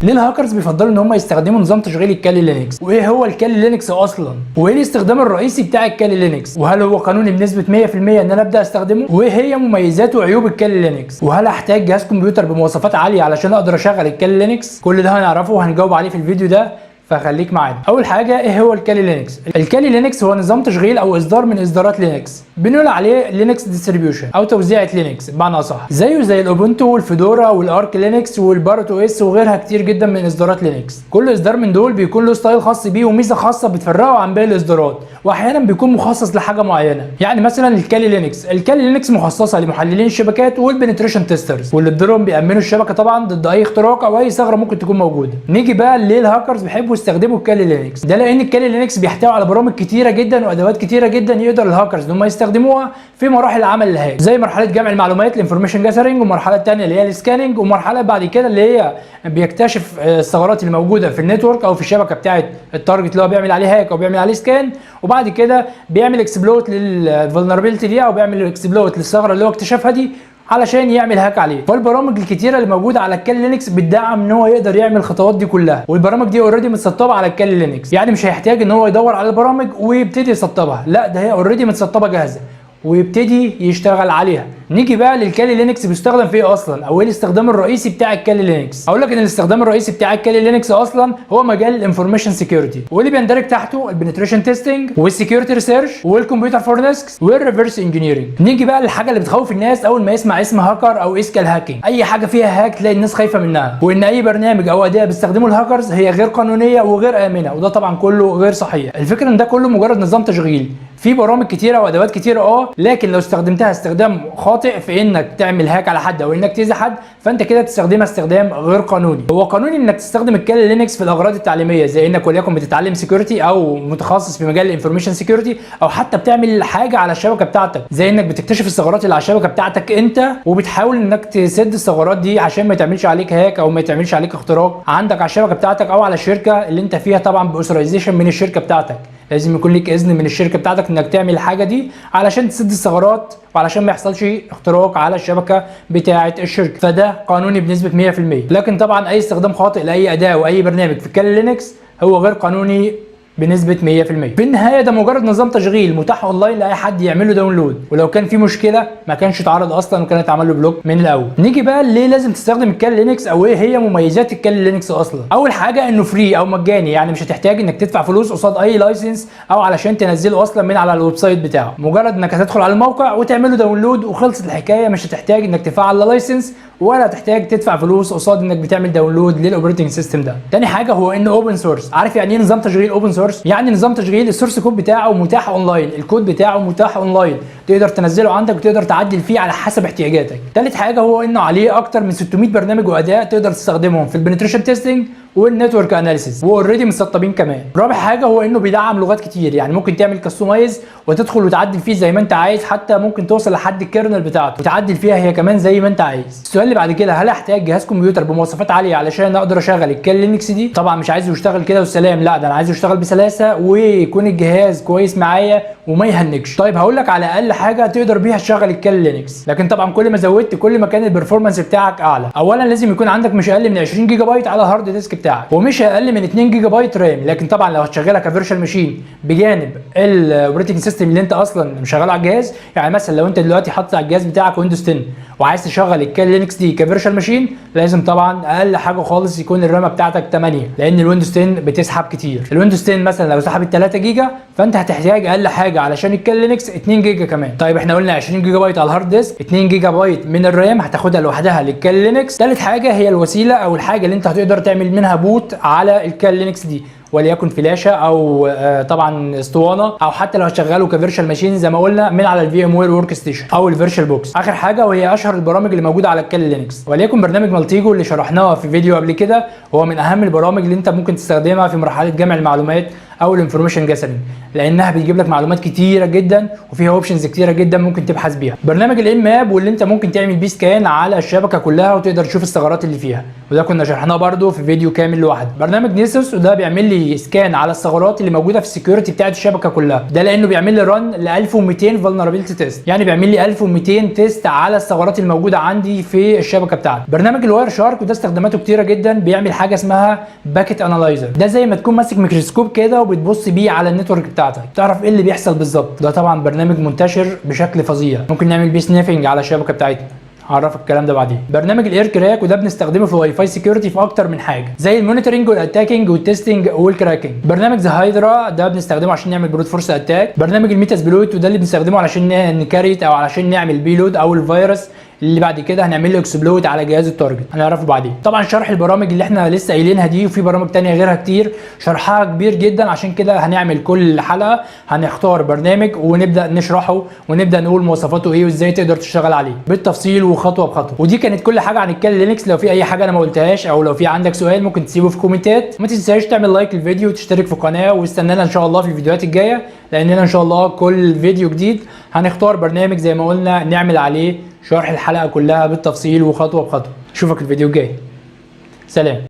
ليه الهاكرز بيفضلوا ان هم يستخدموا نظام تشغيل الكالي لينكس؟ وايه هو الكالي لينكس اصلا؟ وايه الاستخدام الرئيسي بتاع الكالي لينكس؟ وهل هو قانوني بنسبه 100% ان انا ابدا استخدمه؟ وايه هي مميزات وعيوب الكالي لينكس؟ وهل احتاج جهاز كمبيوتر بمواصفات عاليه علشان اقدر اشغل الكالي لينكس؟ كل ده هنعرفه وهنجاوب عليه في الفيديو ده، فخليك معانا. اول حاجه، ايه هو الكالي لينكس؟ الكالي لينكس هو نظام تشغيل او اصدار من اصدارات لينكس، بنقول عليه لينكس ديستريبيوشن او توزيعه لينكس بمعنى اصح، زيه زي الاوبونتو والفيدورا والارك لينكس والبارت او اس وغيرها كتير جدا من اصدارات لينكس. كل اصدار من دول بيكون له ستايل خاص بيه وميزه خاصه بتفرقه عن باقي الاصدارات، واحيانا بيكون مخصص لحاجه معينه. يعني مثلا الكالي لينكس مخصصه لمحللين الشبكات والبنتريشن تيسترز، واللي بدورهم بيامنوا الشبكه طبعا ضد اي اختراق او اي ثغره ممكن تكون موجوده. نيجي بقى ليه الهاكرز بيحبوا يستخدموا الكالي لينكس؟ ده لان الكالي لينكس بيحتوي على برامج كتيره جدا وادوات كتيره جدا يقدر الهاكرز ان هم يستخدموها في مراحل عمل الهاك، زي مرحله جمع المعلومات الانفورميشن جاثرنج، ومرحله ثانيه اللي هي السكاننج، ومرحله بعد كده اللي هي بيكتشف الثغرات اللي موجوده في النتورك او في الشبكه بتاعه التارجت اللي هو بيعمل عليه هاك او بيعمل عليه سكان، وبعد كده بيعمل اكسبلوت للفولنربيلتي دي او بيعمل اكسبلوت للثغره اللي هو اكتشفها دي علشان يعمل هاك عليه. فالبرامج الكتيره اللي موجوده على الكالي لينكس بتدعم ان هو يقدر يعمل الخطوات دي كلها، والبرامج دي اوريدي متسطبه على الكالي لينكس، يعني مش هيحتاج ان هو يدور على البرامج ويبتدي يسطبها، لا ده هي اوريدي متسطبه جاهزه ويبتدي يشتغل عليها. نيجي بقى للكالي لينكس بيستخدم في ايه اصلا، او ايه الاستخدام الرئيسي بتاع الكالي لينكس؟ اقول لك ان الاستخدام الرئيسي بتاع الكالي لينكس اصلا هو مجال الانفورميشن سيكيورتي، واللي بيندرج تحته البنتريشن تيستنج والسكيورتي ريسيرش والكمبيوتر فورنسكس والريفرس انجينيرنج. نيجي بقى للحاجه اللي بتخوف الناس اول ما يسمع اسم هاكر او اسكال هاكينج. اي حاجه فيها هاك تلاقي الناس خايفه منها، وان اي برنامج او اداه بيستخدمه الهاكرز هي غير قانونيه وغير امنه، وده طبعا كله غير صحيح. الفكره ان ده كله مجرد نظام تشغيل في برامج كتيره وادوات كتيره، لكن لو استخدمتها استخدام خاطئ في انك تعمل هاك على حد او انك تاذي حد، فانت كده بتستخدمها استخدام غير قانوني. هو قانوني انك تستخدم الكالي لينكس في الاغراض التعليميه، زي انك وليكن بتتعلم سكيورتي او متخصص في مجال الانفورميشن سكيورتي، او حتى بتعمل حاجه على الشبكه بتاعتك، زي انك بتكتشف الثغرات اللي على الشبكه بتاعتك انت وبتحاول انك تسد الثغرات دي عشان ما تعملش عليك هاك او ما تعملش عليك اختراق عندك على الشبكه بتاعتك او على الشركه اللي انت فيها، طبعا باوثرايزيشن من الشركه بتاعتك. لازم يكون لك اذن من الشركه بتاعتك انك تعمل الحاجه دي علشان تسد الثغرات وعلشان ما يحصلش اختراق على الشبكه بتاعه الشركه، فده قانوني بنسبه 100%. لكن طبعا اي استخدام خاطئ لاي اداه واي برنامج في الكالي لينكس هو غير قانوني بنسبه 100%. في النهايه ده مجرد نظام تشغيل متاح اونلاين لاي حد يعمل له داونلود، ولو كان في مشكله ما كانش اتعرض اصلا وكان اتعمل له بلوك من الاول. نيجي بقى ليه لازم تستخدم الكالي لينكس او ايه هي مميزات الكالي لينكس اصلا. اول حاجه انه فري او مجاني، يعني مش هتحتاج انك تدفع فلوس قصاد اي لايسنس او علشان تنزله اصلا من على الويب سايت بتاعه، مجرد انك هتدخل على الموقع وتعمل له داونلود وخلصت الحكايه. مش هتحتاج انك تفعل لا لايسنس ولا تحتاج تدفع فلوس قصاد انك بتعمل داونلود للاوبريتنج سيستم ده. تاني حاجه هو انه اوبن سورس. عارف يعني ايه نظام تشغيل اوبن سورس؟ يعني نظام تشغيل السورس كود بتاعه متاح اونلاين، الكود بتاعه متاح اونلاين، تقدر تنزله عندك وتقدر تعدل فيه على حسب احتياجاتك. ثالث حاجه هو انه عليه اكتر من 600 برنامج واداه تقدر تستخدمهم في البنتريشن تيستنج والنتورك اناليسيس، واوريدي مسطبين كمان. رابع حاجه هو انه بيدعم لغات كتير، يعني ممكن تعمل كاستمايز وتدخل وتعدل فيه زي ما انت عايز، حتى ممكن توصل لحد الكيرنل بتاعته وتعدل فيها هي كمان زي ما انت عايز. السؤال اللي بعد كده، هل احتاج جهاز كمبيوتر بمواصفات عاليه علشان اقدر اشغل الكالي لينكس دي؟ طبعا مش عايزه يشتغل كده والسلام، لا ده انا عايزه يشتغل بسلاسه ويكون الجهاز كويس معايا وما يهنكش. طيب هقول لك على اقل حاجه تقدر بيها تشغل الكالي لينكس، لكن طبعا كل ما زودت كل ما كان البرفورمانس بتاعك اعلى. اولا لازم يكون عندك مش اقل من 20 جيجا بايت على الهارد ديسك بتاعك، ومش اقل من 2 جيجا بايت رام. لكن طبعا لو هتشغلها كفيرشوال ماشين بجانب الاوبريتنج سيستم اللي انت اصلا مشغله على الجهاز، يعني مثلا لو انت دلوقتي حاطط على الجهاز بتاعك ويندوز 10 وعايز تشغل الكالي لينكس دي كفيرشوال ماشين، لازم طبعا اقل حاجه خالص يكون الرامه بتاعتك 8، لان الويندوز 10 بتسحب كتير. الويندوز 10 مثلا لو سحبت 3 جيجا فانت هتحتاج اقل حاجه علشان الكالي لينكس 2 جيجا كمان. طيب احنا قلنا 20 جيجا بايت على الهارد ديسك، 2 جيجا بايت من الرام هتاخدها لوحدها للكالي لينكس. ثالث حاجه هي الوسيله او الحاجه اللي انت هتقدر تعمل منها بوت على الكالي لينكس دي، وليكن فلاشه او طبعا اسطوانه، او حتى لو هتشغله كفيرشوال ماشين زي ما قلنا من على الفي ام وير ورك ستيشن او الفيرشوال بوكس. اخر حاجه وهي اشهر البرامج اللي موجوده على الكالي لينكس، وليكن برنامج مالتيجو اللي شرحناه في فيديو قبل كده، هو من اهم البرامج اللي انت ممكن تستخدمها في مرحله جمع المعلومات او الانفورميشن جاثرنج، لانها بتجيب لك معلومات كتيره جدا وفيها اوبشنز كتيره جدا ممكن تبحث بيها. برنامج الام ماب واللي انت ممكن تعمل بيه سكان على الشبكه كلها وتقدر تشوف الثغرات اللي فيها، وده كنا شرحناه برده في فيديو كامل لوحده. برنامج نيسوس وده بيعمل لي سكان على الثغرات اللي موجوده في السكيورتي بتاعه الشبكه كلها، ده لانه بيعمل لي رن ل 1200 فولنربيلتي تيست، يعني بيعمل لي 1200 تيست على الثغرات الموجوده عندي في الشبكه بتاعتي. برنامج الواير شارك وده استخداماته كتيره جدا، بيعمل حاجه اسمها باكيت انالايزر، ده زي ما تكون ماسك ميكروسكوب كده وبتبص بيه على النتورك بتاعتك تعرف ايه اللي بيحصل بالظبط. ده طبعا برنامج منتشر بشكل فظيع، ممكن نعمل بيه سنيفنج على الشبكه بتاعتنا، هعرفك الكلام ده بعدين. برنامج الاير كراك وده بنستخدمه في الواي فاي سكيورتي في اكتر من حاجه زي المونيتورنج والاتاكينج والتستنج والكراكنج. برنامج ذا هايدرا ده بنستخدمه عشان نعمل بروت فورس اتاك. برنامج الميتاس بلوت وده اللي بنستخدمه علشان نكريت او علشان نعمل بيلود او الفيروس اللي بعد كده هنعمل له اكسبلويت على جهاز التارجت، هنعرفه بعدين. طبعا شرح البرامج اللي احنا لسه قايلينها دي وفي برامج تانية غيرها كتير شرحها كبير جدا، عشان كده هنعمل كل حلقه هنختار برنامج ونبدا نشرحه ونبدا نقول مواصفاته ايه وازاي تقدر تشتغل عليه بالتفصيل وخطوه بخطوه. ودي كانت كل حاجه عن الكالي لينكس. لو في اي حاجه انا ما قلتهاش او لو في عندك سؤال ممكن تسيبه في كومنتات. ما تنساش تعمل لايك للفيديو وتشترك في القناه، واستنانا ان شاء الله في الفيديوهات الجايه، لاننا ان شاء الله كل فيديو جديد هنختار برنامج زي ما قلنا نعمل عليه شرح الحلقه كلها بالتفصيل وخطوه بخطوه. اشوفك الفيديو الجاي، سلام.